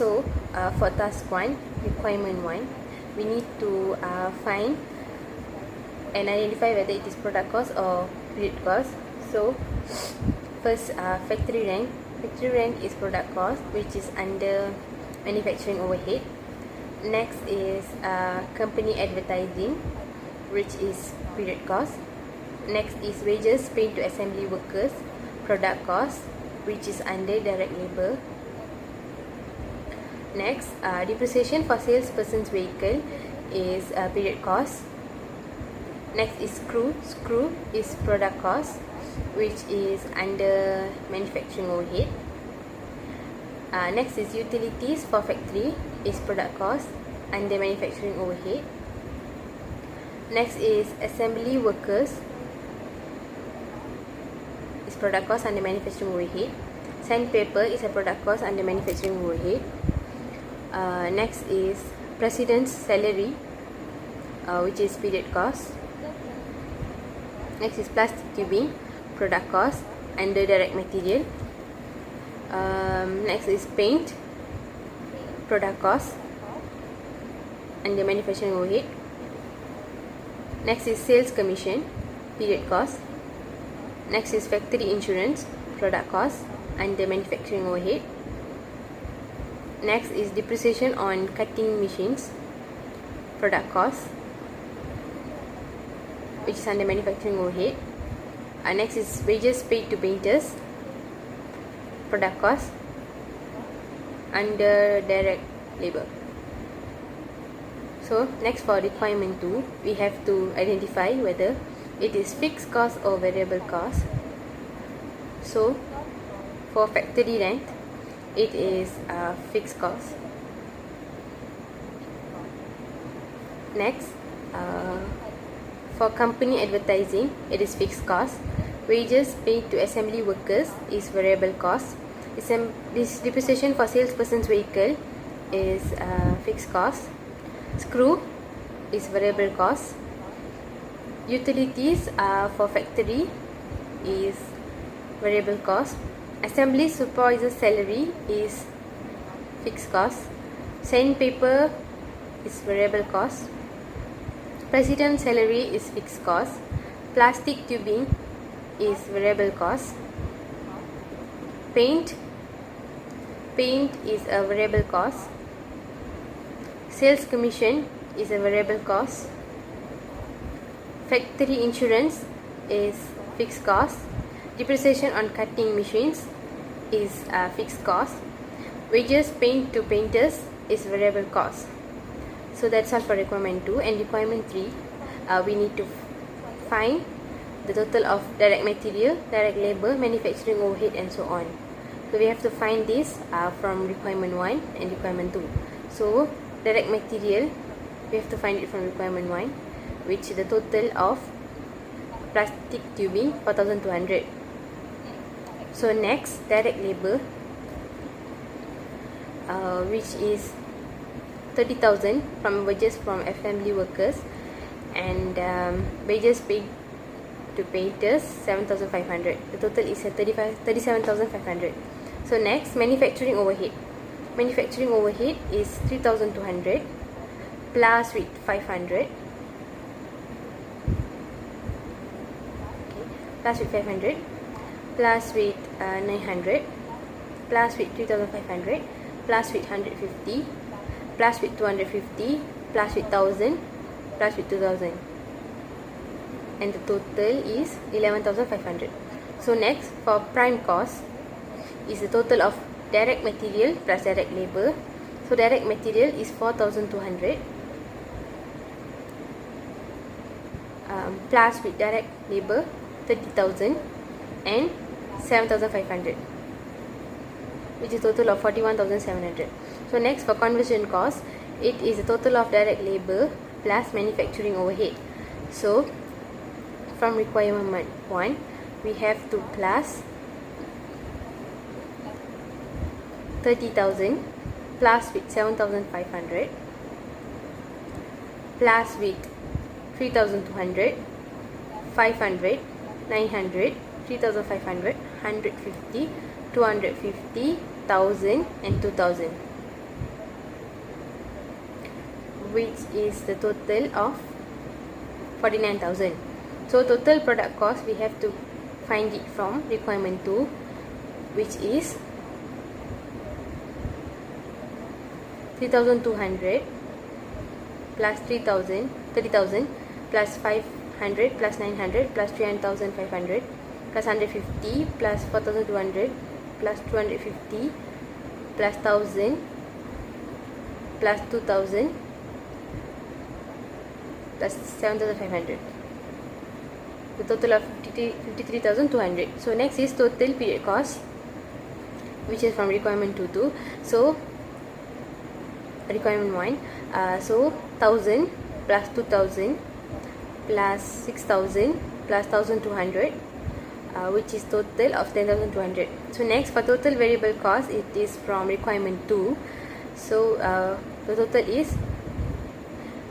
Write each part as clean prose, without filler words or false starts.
So for task 1, requirement 1, we need to find and identify whether it is product cost or period cost. So first, factory rent. Factory rent is product cost, which is under manufacturing overhead. Next is company advertising, which is period cost. Next is wages paid to assembly workers, product cost, which is under direct labor. Next, depreciation for salesperson's vehicle is period cost. Next is screw. Screw is product cost, which is under manufacturing overhead. Next is utilities for factory is product cost under manufacturing overhead. Next is assembly workers is product cost under manufacturing overhead. Sandpaper is a product cost under manufacturing overhead. Next is president's salary, which is period cost. Next is plastic tubing, product cost under direct material. Next is paint, product cost under manufacturing overhead. Next is sales commission, period cost. Next is factory insurance, product cost under manufacturing overhead. Next is depreciation on cutting machines, product cost, which is under manufacturing overhead. Next is wages paid to painters, product cost under direct labor. So next, for requirement 2, we have to identify whether it is fixed cost or variable cost. So for factory rent, it is fixed cost. Next, for company advertising, it is fixed cost. Wages paid to assembly workers is variable cost. This depreciation for salesperson's vehicle is fixed cost. Screw is variable cost. Utilities for factory is variable cost. Assembly supervisor's salary is fixed cost. Sandpaper is variable cost. President's salary is fixed cost. Plastic tubing is variable cost. Paint is a variable cost. Sales commission is a variable cost. Factory insurance is fixed cost. Depreciation on cutting machines is fixed cost. Wages paid to painters is variable cost. So that's all for requirement 2. And requirement 3, we need to find the total of direct material, direct labor, manufacturing overhead, and so on. So we have to find this from requirement 1 and requirement 2. So direct material, we have to find it from requirement 1, which is the total of plastic tubing 4200. So next, direct labor, which is 30,000 from wages from assembly workers, and wages paid to painters 7,500. The total is 37,500. So next, manufacturing overhead. Manufacturing overhead is 3,200 plus with 500. Plus with 500, plus with 900, plus with 3,500, plus with 150, plus with 250, plus with 1,000, plus with 2,000, and the total is 11,500. So next, for prime cost, is the total of direct material plus direct labor. So direct material is 4,200 plus with direct labor 30,000 and 7,500, which is total of 41,700. So next, for conversion cost, it is a total of direct labor plus manufacturing overhead. So from requirement 1, we have to plus 30,000 plus with 7,500 plus with 3,200, 500, 900, 3,500, 150, 250, 1,000 and 2,000. which is the total of 49,000. So total product cost, we have to find it from requirement 2, which is 3,200 plus 30,000 plus 500 plus 900 plus 300,500 plus 150 plus 4,200 plus 250 plus 1,000 plus 2,000 plus 7,500. The total of 53,200. So next is total period cost, which is from requirement 2. So requirement 1, so 1,000 plus 2,000 plus 6,000 plus 1,200, which is total of 10,200. So next, for total variable cost, it is from requirement 2. So the total is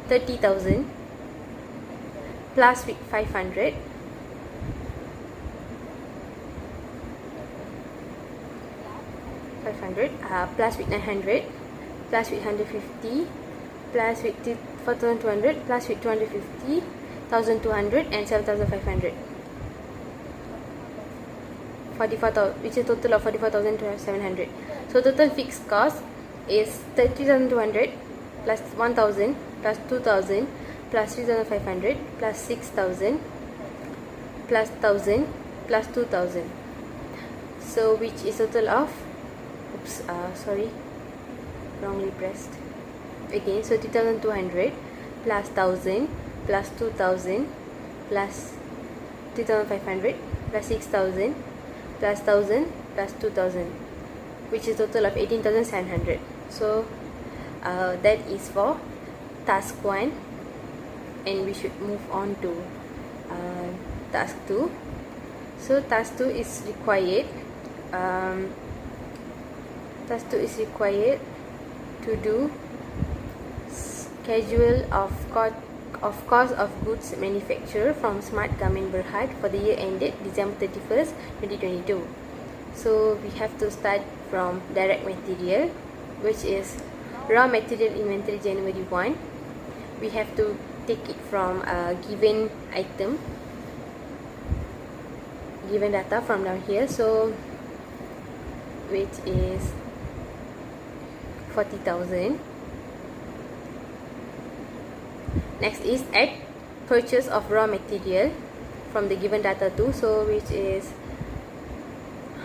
30,000 plus 500 plus with 900 plus with 150 plus with 4,200 plus with 250, 1,200 and 7,500. 44,000, which is total of 44,700. So total fixed cost is 30,200 plus 1,000 plus 2,000 plus 3,500 plus 6,000 plus 1,000 plus 2,000. So which is total of, wrongly pressed again. So 3,200 plus 1,000 plus 2,000 plus 3,500 plus 6,000 plus 1,000 plus 2,000, which is total of 18,700. So that is for task 1, and we should move on to task 2. So task 2 is required. Task 2 is required to do schedule of cost of goods manufactured from Smart Garment Berhad for the year ended December 31st, 2022. So we have to start from direct material, which is raw material inventory January 1. We have to take it from a given item, given data from down here. So which is 40,000. Next is add purchase of raw material from the given data too, so which is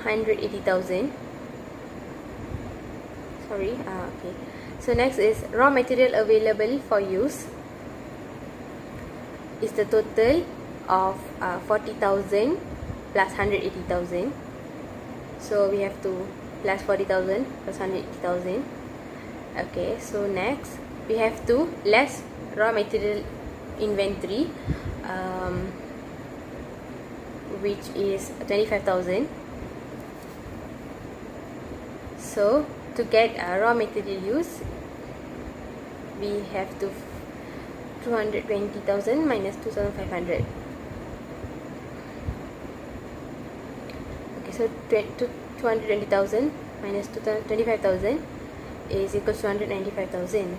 180,000. Okay. So next is raw material available for use is the total of 40,000 plus 180,000. So we have to plus 40,000 plus 180,000. Okay, so next we have to less raw material inventory, which is 25,000. So to get raw material use, we have to 220,000 minus 2,500. Okay, so 220,000 minus 25,000 is equal to 295,000.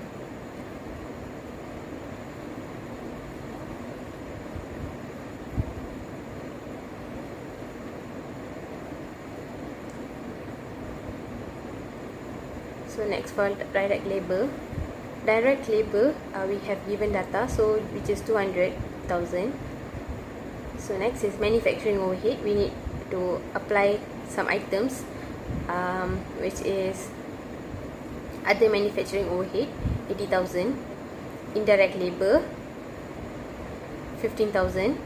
So next, for direct labor, we have given data, so which is 200,000. So next is manufacturing overhead. We need to apply some items, which is other manufacturing overhead 80,000, indirect labor 15,000,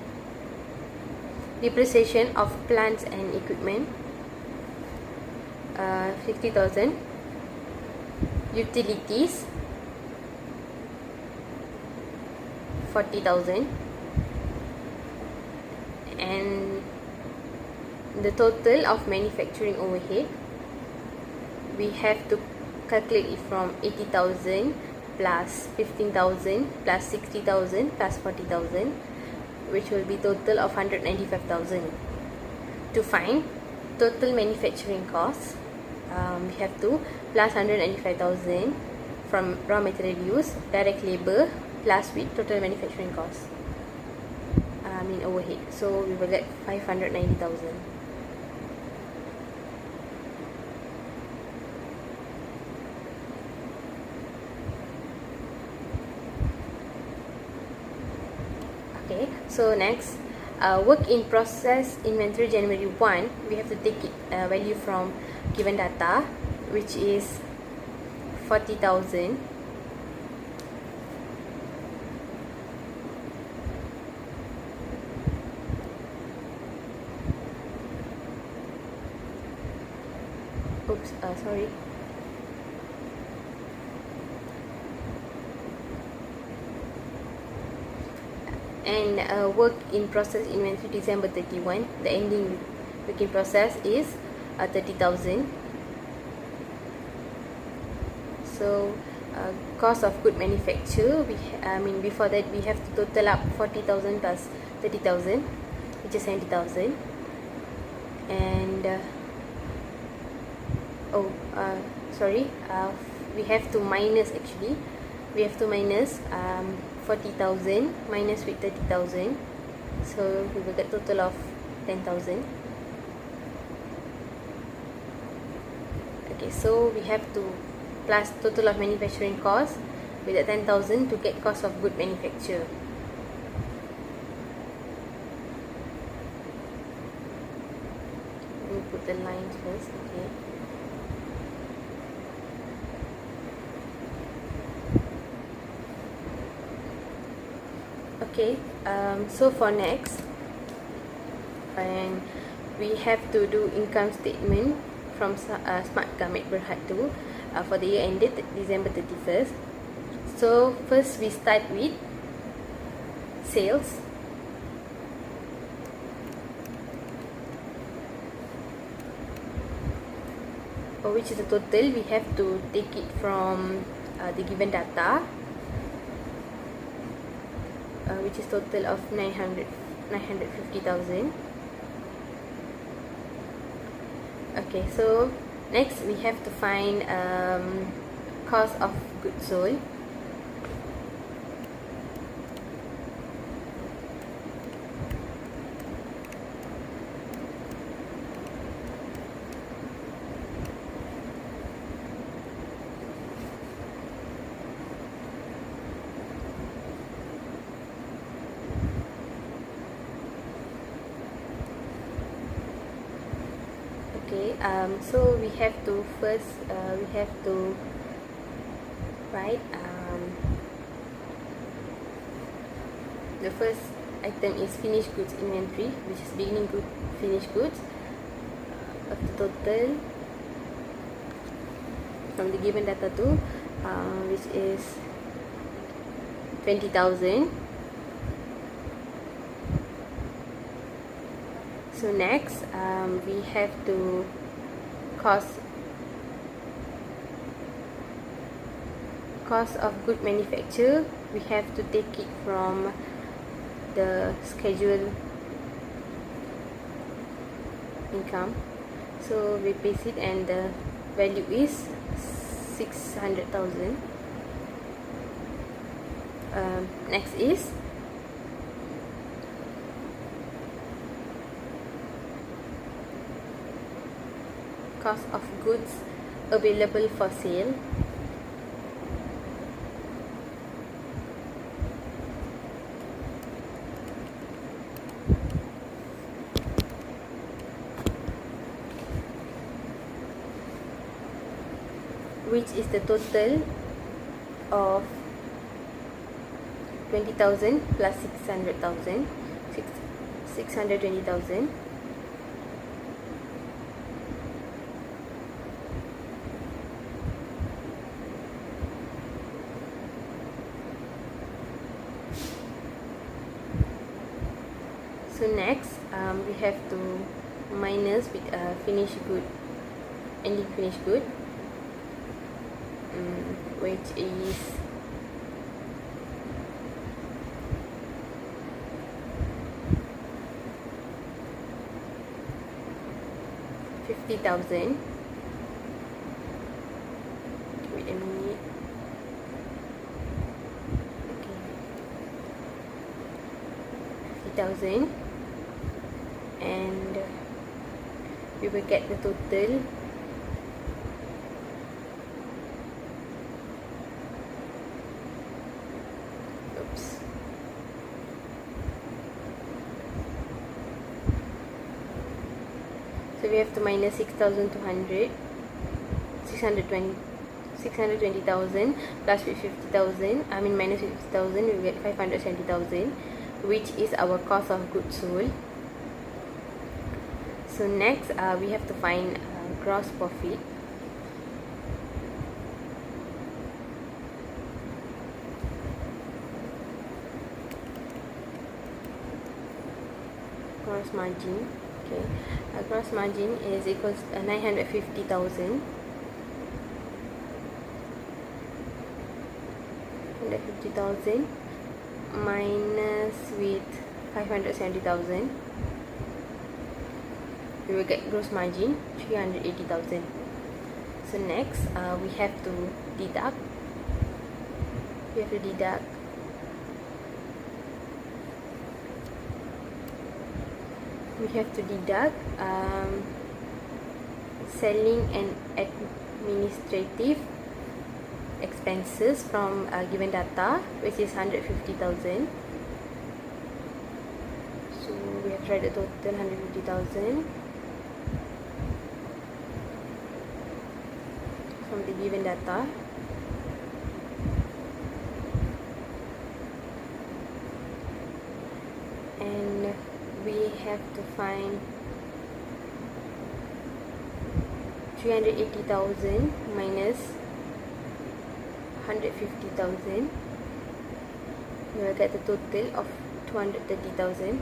depreciation of plants and equipment 50,000, utilities 40,000, and the total of manufacturing overhead, we have to calculate it from 80,000 plus 15,000 plus 60,000 plus 40,000, which will be total of 195,000. To find total manufacturing costs, we have to plus 195,000 from raw material use, direct labor, plus with total manufacturing cost, overhead. So we will get 590,000. Okay, so next, work in process inventory January 1, we have to take it value from given data, which is 40,000. Oops, sorry. And work in process inventory December 31, the ending work in process is 30,000. So cost of good manufacture, before that we have to total up 40,000 plus 30,000, which is 70,000. And we have to minus, actually we have to minus 40,000 minus with 30,000, so we will get total of 10,000. Okay, so we have to plus total of manufacturing cost with the 10,000 to get cost of good manufacture. Let me put the lines first. Okay. Okay, so for next, and we have to do income statement from Smart Gamet Berhad 2 for the year ended December 31st. So first we start with sales. Which is the total. We have to take it from the given data, which is total of 950,000. Okay, so next we have to find cost of goods sold. Okay, so we have to first write the first item is finished goods inventory, which is beginning good finished goods of the total from the given data to which is 20,000. So next, we have to cost of good manufacture. We have to take it from the schedule income. So we paste it, and the value is 600,000. Next is cost of goods available for sale. Which is the total of 20,000 plus 600,000, 620,000. So next, we have to minus with finished good, ending finished good, which is 50,000. Wait a minute. 50,000, and we will get the total so we have to minus 6,200, 620,000 plus 50,000, I mean minus 50,000, we get 570,000, which is our cost of goods sold. So next we have to find gross profit. Gross margin. Okay, gross margin is equals 950,000. 150,000 minus with 570,000, we will get gross margin 380,000. So next we have to deduct. Selling and administrative expenses from given data, which is 150,000. So we have tried the total 150,000 from the given data. And we have to find 380,000 minus 150,000. We will get the total of 230,000.